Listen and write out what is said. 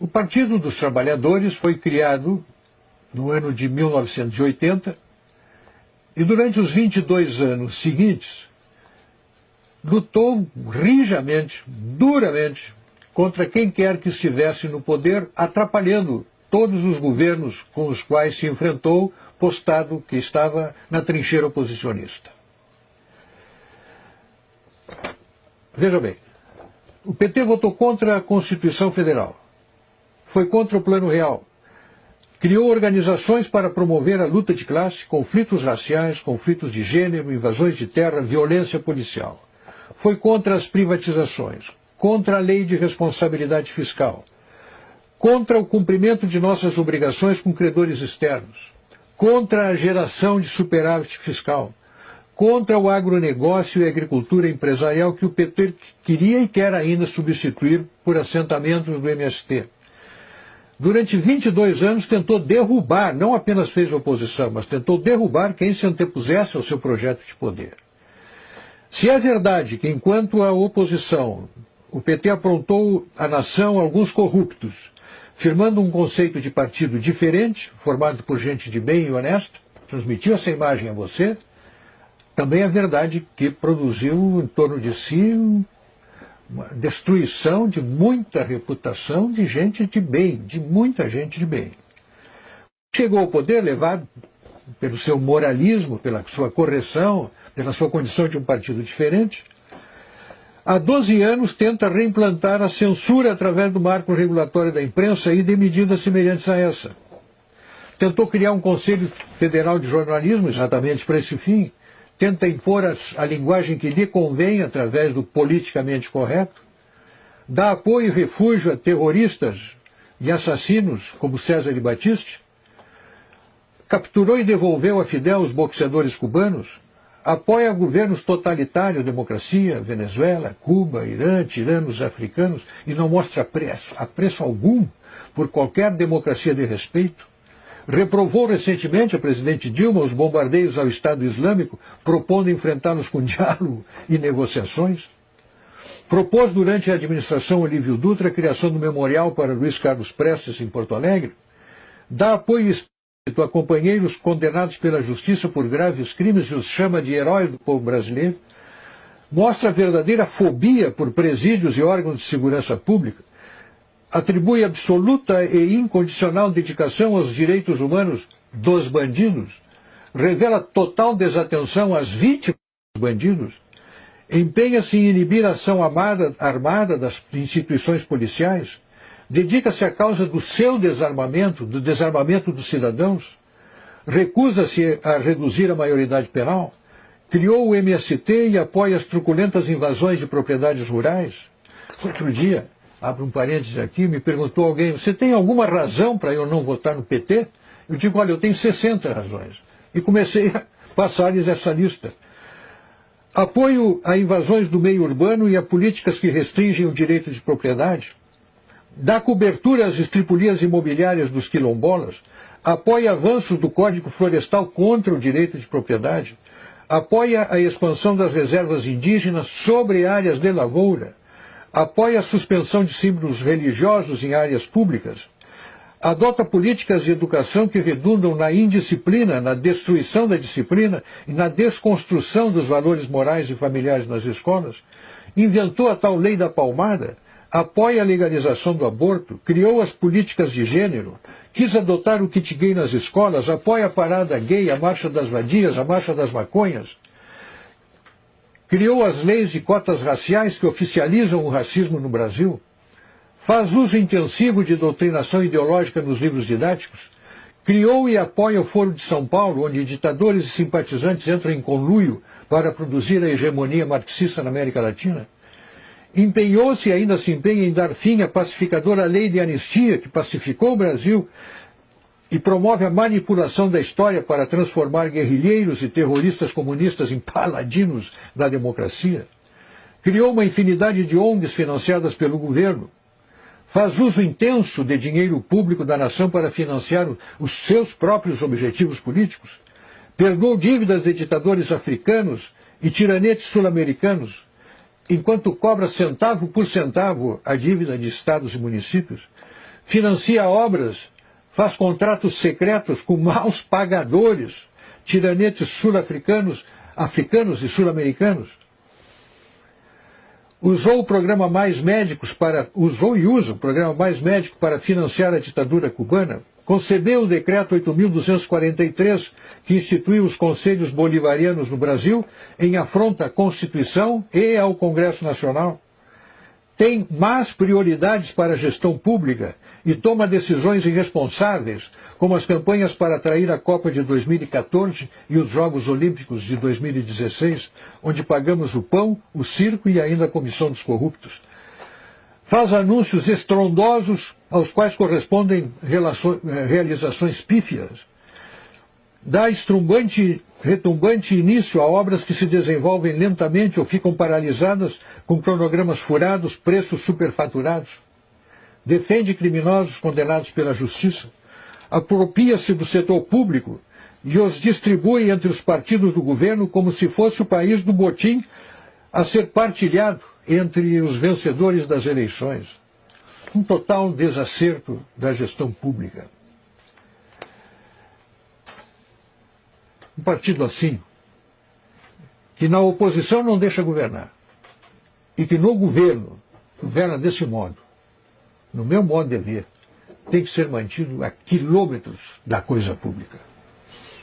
O Partido dos Trabalhadores foi criado no ano de 1980 e durante os 22 anos seguintes lutou rijamente, duramente, contra quem quer que estivesse no poder, atrapalhando todos os governos com os quais se enfrentou, postado que estava na trincheira oposicionista. Veja bem, o PT votou contra a Constituição Federal, foi contra o Plano Real, criou organizações para promover a luta de classe, conflitos raciais, conflitos de gênero, invasões de terra, violência policial. Foi contra as privatizações, contra a lei de responsabilidade fiscal, contra o cumprimento de nossas obrigações com credores externos, contra a geração de superávit fiscal, contra o agronegócio e a agricultura empresarial que o PT queria e quer ainda substituir por assentamentos do MST. Durante 22 anos tentou derrubar, não apenas fez oposição, mas tentou derrubar quem se antepusesse ao seu projeto de poder. Se é verdade que, enquanto a oposição, o PT aprontou à nação alguns corruptos, firmando um conceito de partido diferente, formado por gente de bem e honesta, transmitiu essa imagem a você, também é verdade que produziu em torno de si uma destruição de muita reputação de gente de bem, de muita gente de bem. Chegou ao poder levado pelo seu moralismo, pela sua correção, pela sua condição de um partido diferente. Há 12 anos tenta reimplantar a censura através do marco regulatório da imprensa e de medidas semelhantes a essa. Tentou criar um Conselho Federal de Jornalismo exatamente para esse fim. Tenta impor a linguagem que lhe convém através do politicamente correto, dá apoio e refúgio a terroristas e assassinos como César de Batiste, capturou e devolveu a Fidel os boxeadores cubanos, apoia governos totalitários, democracia, Venezuela, Cuba, Irã, tiranos africanos, e não mostra apreço algum por qualquer democracia de respeito. Reprovou recentemente a presidente Dilma os bombardeios ao Estado Islâmico, propondo enfrentá-los com diálogo e negociações. Propôs durante a administração Olívio Dutra a criação do memorial para Luiz Carlos Prestes em Porto Alegre. Dá apoio explícito a companheiros condenados pela justiça por graves crimes e os chama de heróis do povo brasileiro. Mostra verdadeira fobia por presídios e órgãos de segurança pública. Atribui absoluta e incondicional dedicação aos direitos humanos dos bandidos, revela total desatenção às vítimas dos bandidos, empenha-se em inibir a ação armada das instituições policiais, dedica-se à causa do seu desarmamento, do desarmamento dos cidadãos, recusa-se a reduzir a maioridade penal, criou o MST e apoia as truculentas invasões de propriedades rurais. Outro dia, abro um parênteses aqui, me perguntou alguém, você tem alguma razão para eu não votar no PT? Eu digo, olha, eu tenho 60 razões. E comecei a passar-lhes essa lista. Apoio a invasões do meio urbano e a políticas que restringem o direito de propriedade. Dá cobertura às estripulias imobiliárias dos quilombolas. Apoia avanços do Código Florestal contra o direito de propriedade. Apoia a expansão das reservas indígenas sobre áreas de lavoura. Apoia a suspensão de símbolos religiosos em áreas públicas, adota políticas de educação que redundam na indisciplina, na destruição da disciplina e na desconstrução dos valores morais e familiares nas escolas, inventou a tal lei da palmada, apoia a legalização do aborto, criou as políticas de gênero, quis adotar o kit gay nas escolas, apoia a parada gay, a marcha das vadias, a marcha das maconhas, criou as leis de cotas raciais que oficializam o racismo no Brasil, faz uso intensivo de doutrinação ideológica nos livros didáticos, criou e apoia o Foro de São Paulo, onde ditadores e simpatizantes entram em conluio para produzir a hegemonia marxista na América Latina, empenhou-se e ainda se empenha em dar fim à pacificadora lei de anistia que pacificou o Brasil e promove a manipulação da história para transformar guerrilheiros e terroristas comunistas em paladinos da democracia. Criou uma infinidade de ONGs financiadas pelo governo. Faz uso intenso de dinheiro público da nação para financiar os seus próprios objetivos políticos. Perdoou dívidas de ditadores africanos e tiranetes sul-americanos, enquanto cobra centavo por centavo a dívida de estados e municípios. financia obras, faz contratos secretos com maus pagadores, tiranetes sul-africanos, africanos e sul-americanos. Usou o programa Mais Médicos usou e usa o programa Mais Médico para financiar a ditadura cubana. Concedeu o decreto 8.243, que instituiu os conselhos bolivarianos no Brasil, em afronta à Constituição e ao Congresso Nacional. Tem más prioridades para a gestão pública e toma decisões irresponsáveis, como as campanhas para atrair a Copa de 2014 e os Jogos Olímpicos de 2016, onde pagamos o pão, o circo e ainda a comissão dos corruptos. Faz anúncios estrondosos aos quais correspondem realizações pífias. Dá retumbante início a obras que se desenvolvem lentamente ou ficam paralisadas com cronogramas furados, preços superfaturados. Defende criminosos condenados pela justiça. Apropria-se do setor público e os distribui entre os partidos do governo como se fosse o país do botim a ser partilhado entre os vencedores das eleições. Um total desacerto da gestão pública. Um partido assim, que na oposição não deixa governar, e que no governo governa desse modo, no meu modo de ver, tem que ser mantido a quilômetros da coisa pública.